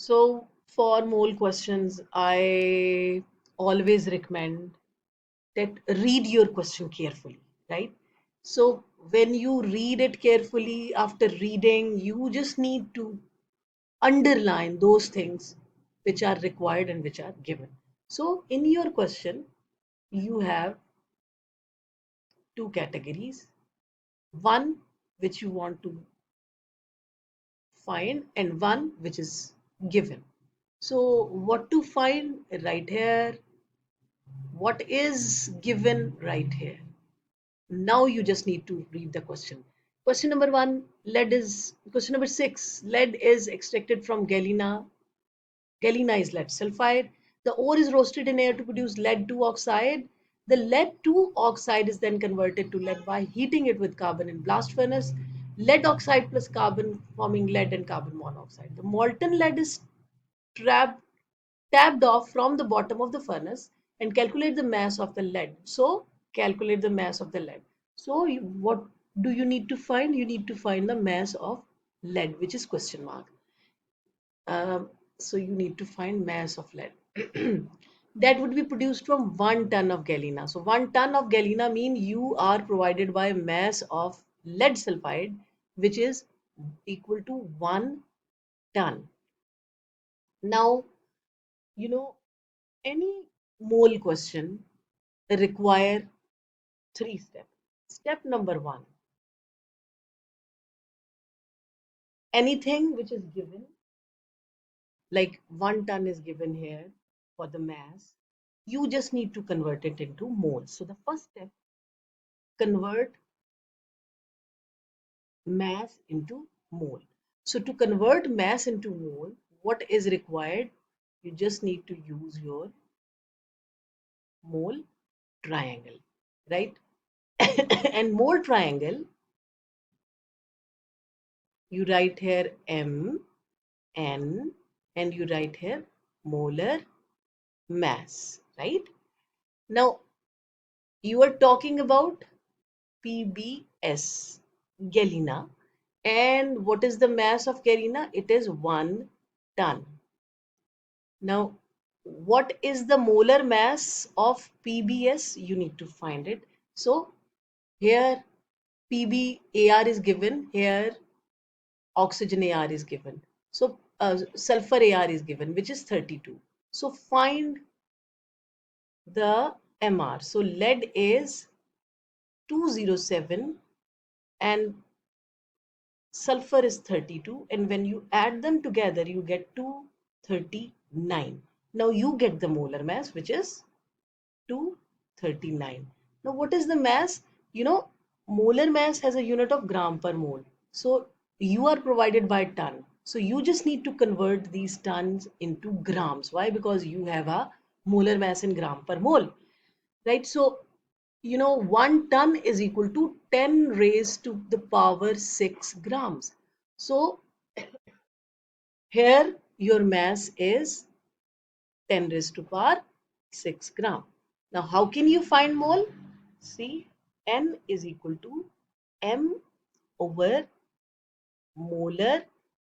So for mole questions, I always recommend that read your question carefully, right? So when you read it carefully, after reading, you just need to underline those things which are required and which are given. So in your question, you have two categories. One which you want to find and one which is given. So what to find right here, what is given right here. Now you just need to read the question. Question number one, question number six, lead is extracted from galena. Galena is lead sulfide. The ore is roasted in air to produce lead 2 oxide. The lead 2 oxide is then converted to lead by heating it with carbon in blast furnace. Lead oxide plus carbon forming lead and carbon monoxide. The molten lead is trapped tapped off from the bottom of the furnace and calculate the mass of the lead. So calculate the mass of the lead. So what do you need to find? You need to find the mass of lead, which is question mark. So you need to find mass of lead. That would be produced from 1 ton of galena. So 1 ton of galena mean you are provided by mass of lead sulfide, which is equal to 1 ton. Now, you know, any mole question require 3 steps. Step number one, anything which is given, like 1 ton is given here for the mass, you just need to convert it into moles. So the first step, convert mass into mole. So to convert mass into mole, what is required? You just need to use your mole triangle, right? And mole triangle, you write here M, N, and you write here molar mass, right? Now, you are talking about PBS, galena. And what is the mass of galena? It is 1 ton. Now, what is the molar mass of PBS? You need to find it. So, here PbAr is given, here oxygen Ar is given. So, sulfur Ar is given, which is 32. So, find the MR. So, lead is 207 and sulfur is 32, and when you add them together you get 239. Now you get the molar mass, which is 239. Now what is the mass? Molar mass has a unit of gram per mole. So you are provided by ton, so you just need to convert these tons into grams. Why? Because you have a molar mass in gram per mole, right? So 1 ton is equal to 10 raised to the power 6 grams. So here your mass is 10 raised to power 6 gram. Now how can you find mole? See, N is equal to M over molar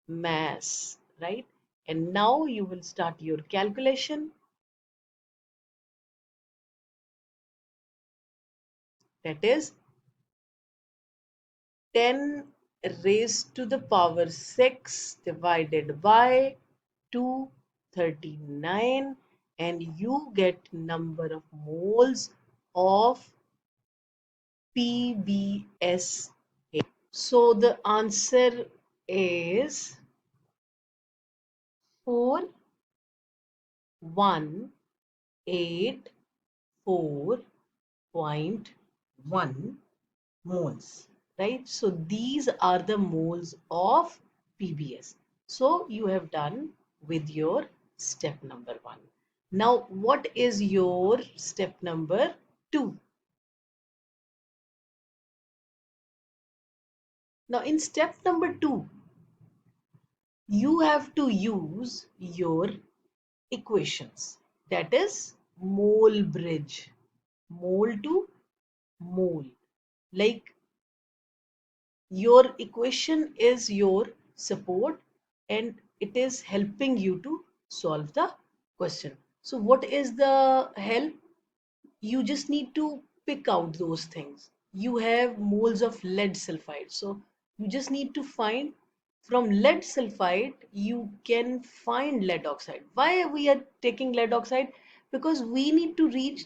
mass, right? And now you will start your calculation. That is 10 raised to the power 6 divided by 239, and you get number of moles of PBSA. So the answer is 4184.1 moles, right? So these are the moles of PBS. So you have done with your step number one. Now, what is your step number two? Now, in step number two, you have to use your equations. That is mole bridge, mole to mole. Like your equation is your support and it is helping you to solve the question. So what is the help? You just need to pick out those things. You have moles of lead sulfide. So you just need to find from lead sulfide, you can find lead oxide. Why we are taking lead oxide? Because we need to reach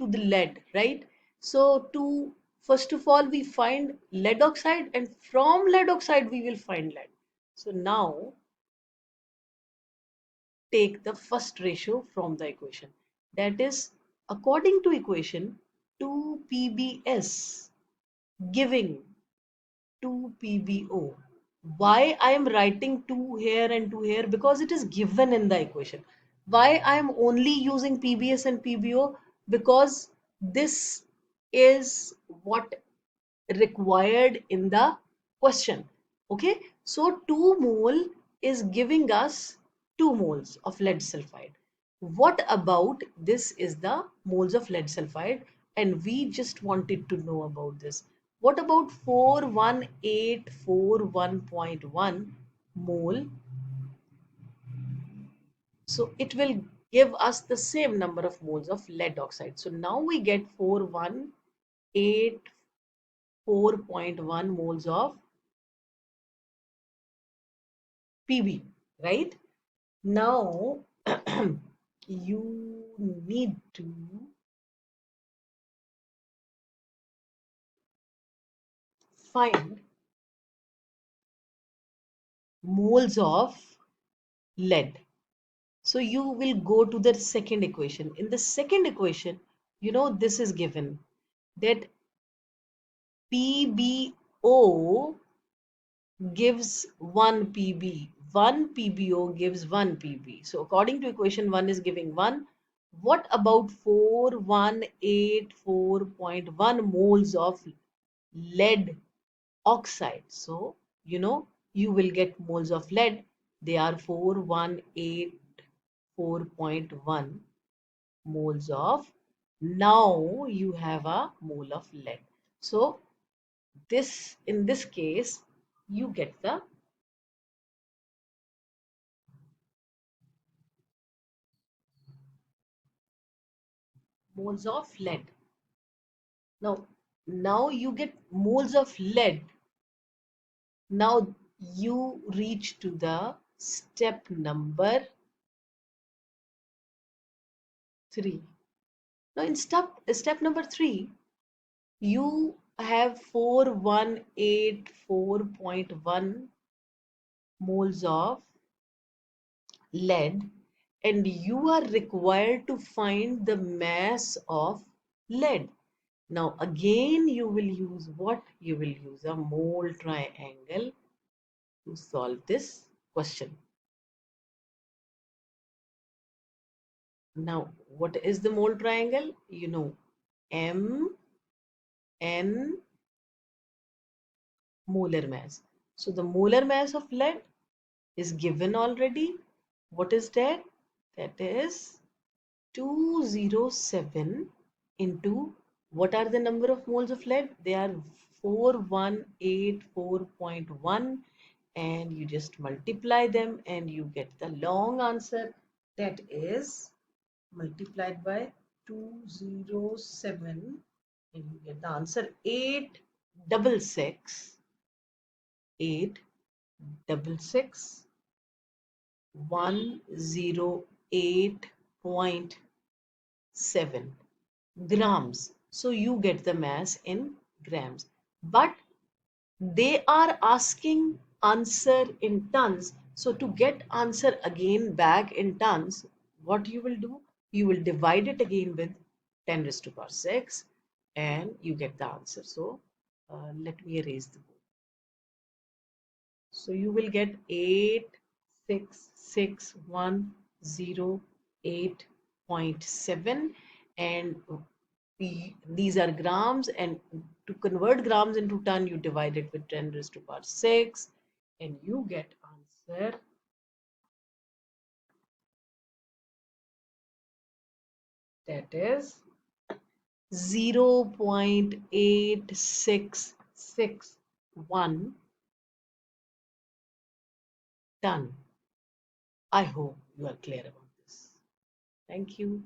to the lead, right? So to first of all, we find lead oxide, and from lead oxide, we will find lead. So now take the first ratio from the equation. That is, according to equation, 2 PbS giving 2 PbO. Why I am writing 2 here and 2 here? Because it is given in the equation. Why I am only using PbS and PbO? Because this is what required in the question. Okay, so 2 mole is giving us 2 moles of lead sulfide. What about this is the moles of lead sulfide, and we just wanted to know about this. What about 41841.1 mole? So it will give us the same number of moles of lead oxide. So now we get 4184.1 moles of PB, right? Now you need to find moles of lead. So you will go to the second equation. In the second equation, this is given that PbO gives 1 Pb. 1 PbO gives 1 Pb. So according to equation 1 is giving 1. What about 4184.1 moles of lead oxide? So, you will get moles of lead. They are 4184.1 moles of. Now you have a mole of lead. So this, in this case, you get the moles of lead. Now you get moles of lead. Now you reach to the step number 3. Now in step number 3, you have 4184.1 moles of lead, and you are required to find the mass of lead. Now again you will use what? You will use a mole triangle to solve this question. Now what is the mole triangle? M, N, molar mass. So the molar mass of lead is given already. What is that? That is 207 into, what are the number of moles of lead? They are 4184.1, and you just multiply them and you get the long answer. That is multiplied by 207, and you get the answer 866 866 108.7 grams. So you get the mass in grams. But they are asking answer in tons. So to get answer again back in tons, what you will do? You will divide it again with 10 raised to power 6, and you get the answer. So let me erase the board. So you will get 866,108.7, and these are grams, and to convert grams into ton, you divide it with 10 raised to power 6, and you get answer that is 0.8661 ton. I hope you are clear about this. Thank you.